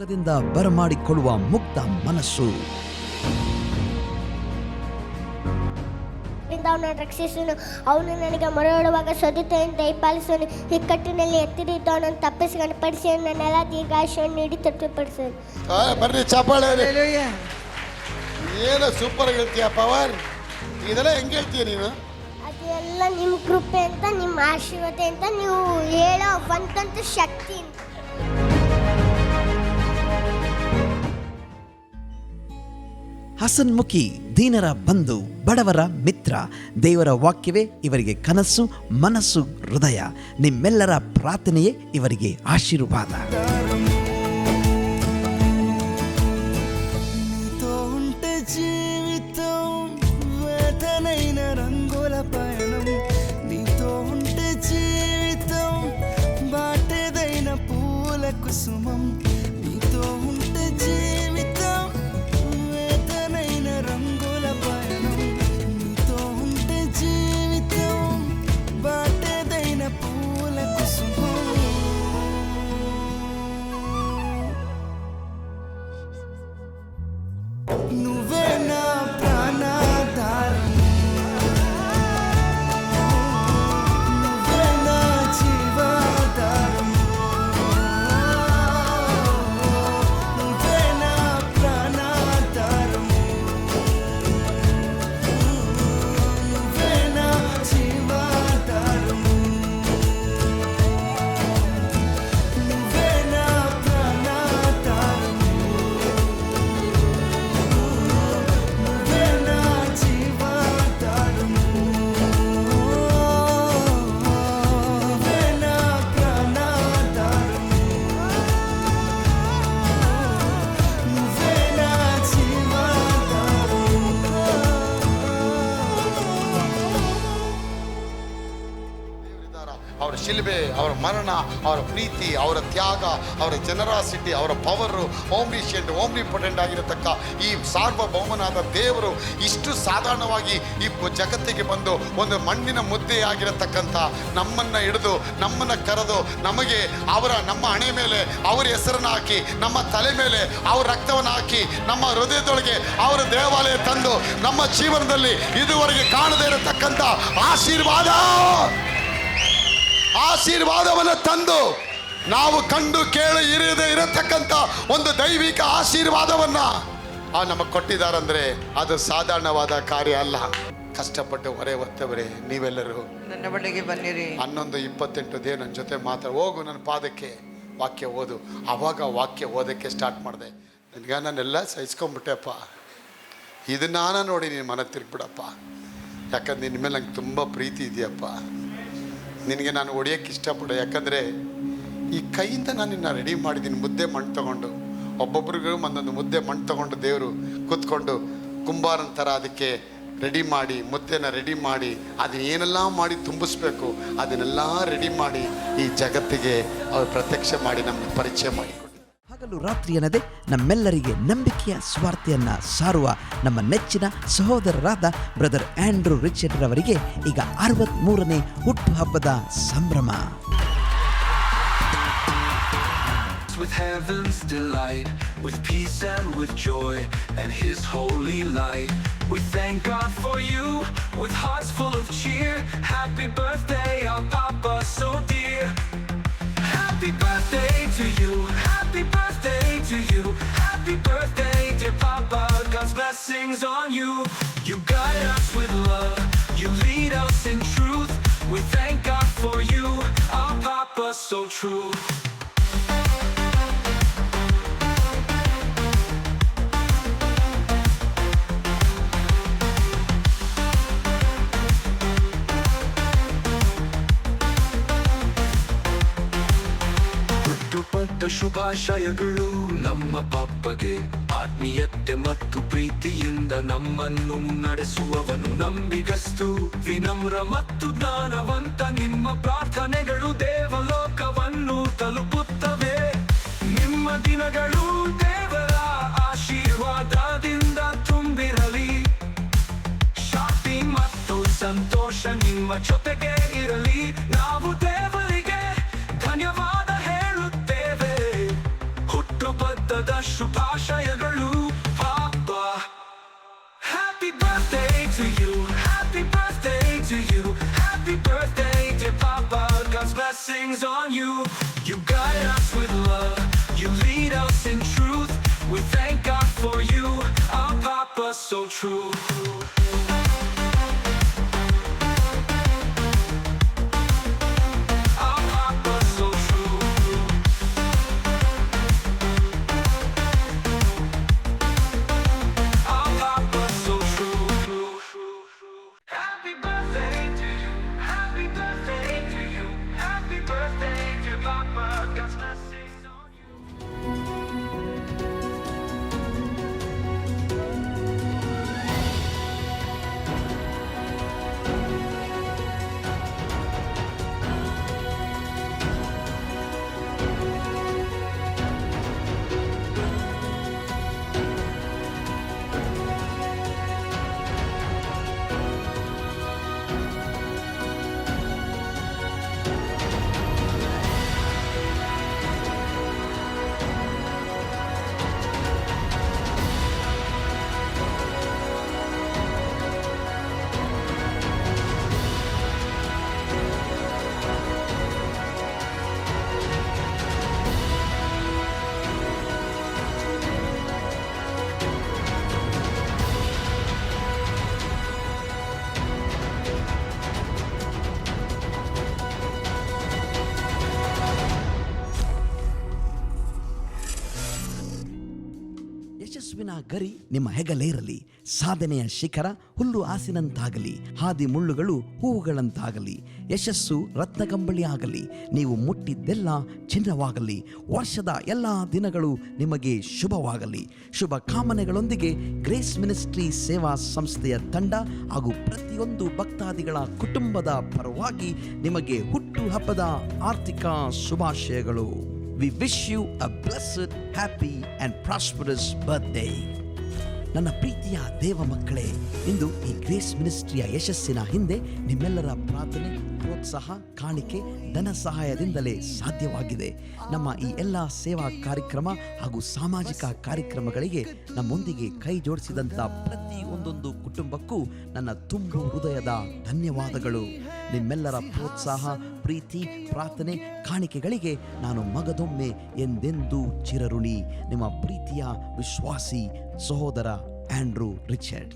ಪರಲೋಕದಿಂದ ಬರಮಾಡಿಕೊಳ್ಳುವ ಮುಕ್ತ ಮನಸ್ಸು. ಅವನನ್ನು ರಕ್ಷಿಸನು, ಅವನು ನನಗೆ ಮೊರೆಯಿಡುವಾಗ ಸದುತೆಯನ್ನು ದಯಪಾಲಿಸನು. ಇಕ್ಕಟ್ಟಿನಲ್ಲಿ ಎತ್ತಿರಿದ್ದವನನ್ನು ತಪ್ಪಿಸಿ ಕನಪಡಿಸಿ ನನ್ನೆಲ್ಲ ದೀರ್ಘಾಯುಷ್ಯವನ್ನು ನೀಡಿ ತೃಪ್ತಿಪಡಿಸನು. ಬರ್ರಿ ಚಪ್ಪಾಳೆ. ಏನು ಸೂಪರ್ ಹೇಳ್ತೀಯ ಪವರ್. ಇದೆಲ್ಲ ಹೆಂಗೆ ಹೇಳ್ತೀಯ ನೀನು? ಅದೆಲ್ಲ ನಿಮ್ಮ ಕೃಪೆ ಅಂತ, ನಿಮ್ಮ ಆಶೀರ್ವಾದ ಅಂತ, ನೀವು ಹೇಳೋ ಒಂದಂತ ಶಕ್ತಿ. ಹಸನ್ಮುಖಿ, ದೀನರ ಬಂಧು, ಬಡವರ ಮಿತ್ರ. ದೇವರ ವಾಕ್ಯವೇ ಇವರಿಗೆ ಕನಸು, ಮನಸ್ಸು, ಹೃದಯ. ನಿಮ್ಮೆಲ್ಲರ ಪ್ರಾರ್ಥನೆಯೇ ಇವರಿಗೆ ಆಶೀರ್ವಾದ. కుసుమం నీతో ఉంటే జీవితం వేదనైన రంగుల పయనం. నీతో ఉంటే జీవితం బాటేదైన పూల కుసుమం. నువ్వే నా ప్రాణాధారం, నువ్వే నా జీవాధారం. ಅವರ ಶಿಲ್ಬೆ, ಅವರ ಮರಣ, ಅವರ ಪ್ರೀತಿ, ಅವರ ತ್ಯಾಗ, ಅವರ ಜನರಾಸಿಟಿ, ಅವರ ಪವರು, ಓಮ್ನಿಪೊಟೆಂಟ್ ಆಗಿರತಕ್ಕ ಈ ಸಾರ್ವಭೌಮನಾದ ದೇವರು ಇಷ್ಟು ಸಾಧಾರಣವಾಗಿ ಈ ಜಗತ್ತಿಗೆ ಬಂದು ಒಂದು ಮಣ್ಣಿನ ಮುದ್ದೆಯಾಗಿರತಕ್ಕಂಥ ನಮ್ಮನ್ನು ಹಿಡಿದು, ನಮ್ಮನ್ನು ಕರೆದು, ನಮಗೆ ನಮ್ಮ ಹಣೆ ಮೇಲೆ ಅವರ ಹೆಸರನ್ನು ಹಾಕಿ, ನಮ್ಮ ತಲೆ ಮೇಲೆ ಅವರ ರಕ್ತವನ್ನು ಹಾಕಿ, ನಮ್ಮ ಹೃದಯದೊಳಗೆ ಅವರ ದೇವಾಲಯ ತಂದು, ನಮ್ಮ ಜೀವನದಲ್ಲಿ ಇದುವರೆಗೆ ಕಾಣದೇ ಇರತಕ್ಕಂಥ ಆಶೀರ್ವಾದವನ್ನು ತಂದು, ನಾವು ಕಂಡು ಕೇಳಿ ಇರದೇ ಇರತಕ್ಕಂಥ ಒಂದು ದೈವಿಕ ಆಶೀರ್ವಾದವನ್ನು ನಮಗೆ ಕೊಟ್ಟಿದ್ದಾರಂದ್ರೆ ಅದು ಸಾಧಾರಣವಾದ ಕಾರ್ಯ ಅಲ್ಲ. ಕಷ್ಟಪಟ್ಟು ಹೊರೆ ಹೊತ್ತವರೇ ನೀವೆಲ್ಲರೂ ನನ್ನ ಬಳಿಗೆ ಬನ್ನಿರಿ. 11:28 ನನ್ನ ಜೊತೆ ಹೋಗು ನನ್ನ ಪಾದಕ್ಕೆ, ವಾಕ್ಯ ಓದು. ಆವಾಗ ವಾಕ್ಯ ಓದಕ್ಕೆ ಸ್ಟಾರ್ಟ್ ಮಾಡಿದೆ. ನನಗೆ ನಾನೆಲ್ಲ ಸಹಿಸ್ಕೊಂಡ್ಬಿಟ್ಟೆಪ್ಪ. ಇದನ್ನ ನೋಡಿ ನೀನು ಮನ ತಿರ್ಗ್ಬಿಡಪ್ಪ. ಯಾಕಂದ್ರೆ ನಿನ್ನ ಮೇಲೆ ನಂಗೆ ತುಂಬ ಪ್ರೀತಿ ಇದೆಯಪ್ಪ. ನಿನಗೆ ನಾನು ಹೊಡಿಯೋಕ್ಕೆ ಇಷ್ಟಪಡೋ. ಯಾಕಂದರೆ ಈ ಕೈಯಿಂದ ನಾನು ನಿನ್ನ ರೆಡಿ ಮಾಡಿದ್ದೀನಿ. ಮುದ್ದೆ ಮಣ್ಣು ತೊಗೊಂಡು, ಒಬ್ಬೊಬ್ರಿಗೂ ಒಂದೊಂದು ಮುದ್ದೆ ಮಣ್ಣು ತೊಗೊಂಡು ದೇವರು ಕೂತ್ಕೊಂಡು ಕುಂಬಾರನ ಥರ ಅದಕ್ಕೆ ರೆಡಿ ಮಾಡಿ, ಮುದ್ದೆನ ರೆಡಿ ಮಾಡಿ, ಅದನ್ನೇನೆಲ್ಲ ಮಾಡಿ ತುಂಬಿಸ್ಬೇಕು, ಅದನ್ನೆಲ್ಲ ರೆಡಿ ಮಾಡಿ ಈ ಜಗತ್ತಿಗೆ ಅವ್ರು ಪ್ರತ್ಯಕ್ಷ ಮಾಡಿ ನಮ್ಮನ್ನು ಪರಿಚಯ ಮಾಡಿಕೊಟ್ಟು, ಹಗಲು ರಾತ್ರಿ ಅನ್ನದೆ ನಮ್ಮೆಲ್ಲರಿಗೆ ನಂಬಿಕೆಯ ಸ್ವಾರ್ಥೆಯನ್ನ ಸಾರುವ ನಮ್ಮ ನೆಚ್ಚಿನ ಸಹೋದರರಾದ ಬ್ರದರ್ ಆಂಡ್ರೂ ರಿಚರ್ಡ್ ರವರಿಗೆ ಈಗ 63ನೇ ಹುಟ್ಟುಹಬ್ಬದ ಸಂಭ್ರಮ. With heaven's delight, with peace and with joy, and His holy light, we thank God for you, with hearts full of cheer. Happy birthday, our Papa so dear. Happy birthday to you, happy birthday to you, happy birthday dear Papa, God's blessings on you. You guide us with love, you lead us in truth. We thank God for you, our Papa so true. ಶುಭಾಶಯಗಳು ನಮ್ಮ ಪಾಪಗೆ, ಆತ್ಮೀಯತೆ ಮತ್ತು ಪ್ರೀತಿಯಿಂದ ನಮ್ಮನ್ನು ನಡೆಸುವವನು ನಂಬಿಗಸ್ತು, ವಿನಮ್ರ ಮತ್ತು ಜ್ಞಾನವಂತ. ನಿಮ್ಮ ಪ್ರಾರ್ಥನೆಗಳು ದೇವಲೋಕವನ್ನು ತಲುಪುತ್ತವೆ. ನಿಮ್ಮ ದಿನಗಳು ದೇವರ ಆಶೀರ್ವಾದದಿಂದ ತುಂಬಿರಲಿ. ಶಾಂತಿ ಮತ್ತು ಸಂತೋಷ ನಿಮ್ಮ ಜೊತೆಗೆ ಇರಲಿ. ನಾವು ದೇವರಿಗೆ ಧನ್ಯವಾದ ಹೇಳುತ್ತೇವೆ. ಹುಟ್ಟುಹಬ್ಬದ ಹಬ್ಬದ ಶುಭಾಶಯಗಳು ಪಾಪ. Happy birthday to you, happy birthday to you, happy birthday dear Papa, God's blessings on you. You guide us with love, you lead us in truth. We thank God for you, our Papa so true. Our Papa so true. Our Papa so true. Happy birthday to you, happy birthday to you, happy birthday dear Papa, God's blessings on you. ಯಶಸ್ವಿನ ಗರಿ ನಿಮ್ಮ ಹೆಗಲೇರಲಿ, ಸಾಧನೆಯ ಶಿಖರ ಹುಲ್ಲು ಹಾಸಿನಂತಾಗಲಿ, ಹಾದಿ ಮುಳ್ಳುಗಳು ಹೂವುಗಳಂತಾಗಲಿ, ಯಶಸ್ಸು ರತ್ನಗಂಬಳಿ ಆಗಲಿ, ನೀವು ಮುಟ್ಟಿದ್ದೆಲ್ಲ ಚಿನ್ನವಾಗಲಿ, ವರ್ಷದ ಎಲ್ಲ ದಿನಗಳು ನಿಮಗೆ ಶುಭವಾಗಲಿ. ಶುಭ ಕಾಮನೆಗಳೊಂದಿಗೆ ಗ್ರೇಸ್ ಮಿನಿಸ್ಟ್ರಿ ಸೇವಾ ಸಂಸ್ಥೆಯ ತಂಡ ಹಾಗೂ ಪ್ರತಿಯೊಂದು ಭಕ್ತಾದಿಗಳ ಕುಟುಂಬದ ಪರವಾಗಿ ನಿಮಗೆ ಹುಟ್ಟು ಹಬ್ಬದ ಆರ್ಥಿಕ ಶುಭಾಶಯಗಳು. We wish you a blessed, happy and prosperous birthday. ನನ್ನ ಪ್ರೀತಿಯ ದೇವ ಮಕ್ಕಳೇ, ಇಂದು ಈ ಗ್ರೇಸ್ ಮಿನಿಸ್ಟ್ರಿಯ ಯಶಸ್ಸಿನ ಹಿಂದೆ ನಿಮ್ಮೆಲ್ಲರ ಪ್ರಾರ್ಥನೆ, ಪ್ರೋತ್ಸಾಹ, ಕಾಣಿಕೆ, ಧನ ಸಹಾಯದಿಂದಲೇ ಸಾಧ್ಯವಾಗಿದೆ. ನಮ್ಮ ಈ ಎಲ್ಲ ಸೇವಾ ಕಾರ್ಯಕ್ರಮ ಹಾಗೂ ಸಾಮಾಜಿಕ ಕಾರ್ಯಕ್ರಮಗಳಿಗೆ ನಮ್ಮೊಂದಿಗೆ ಕೈ ಜೋಡಿಸಿದಂಥ ಒಂದೊಂದು ಕುಟುಂಬಕ್ಕೂ ನನ್ನ ತುಂಬು ಹೃದಯದ ಧನ್ಯವಾದಗಳು. ನಿಮ್ಮೆಲ್ಲರ ಪ್ರೋತ್ಸಾಹ, ಪ್ರೀತಿ, ಪ್ರಾರ್ಥನೆ, ಕಾಣಿಕೆಗಳಿಗೆ ನಾನು ಮಗದೊಮ್ಮೆ ಎಂದೆಂದೂ ಚಿರಋಣಿ. ನಿಮ್ಮ ಪ್ರೀತಿಯ ವಿಶ್ವಾಸಿ ಸಹೋದರ ಆಂಡ್ರೂ ರಿಚರ್ಡ್.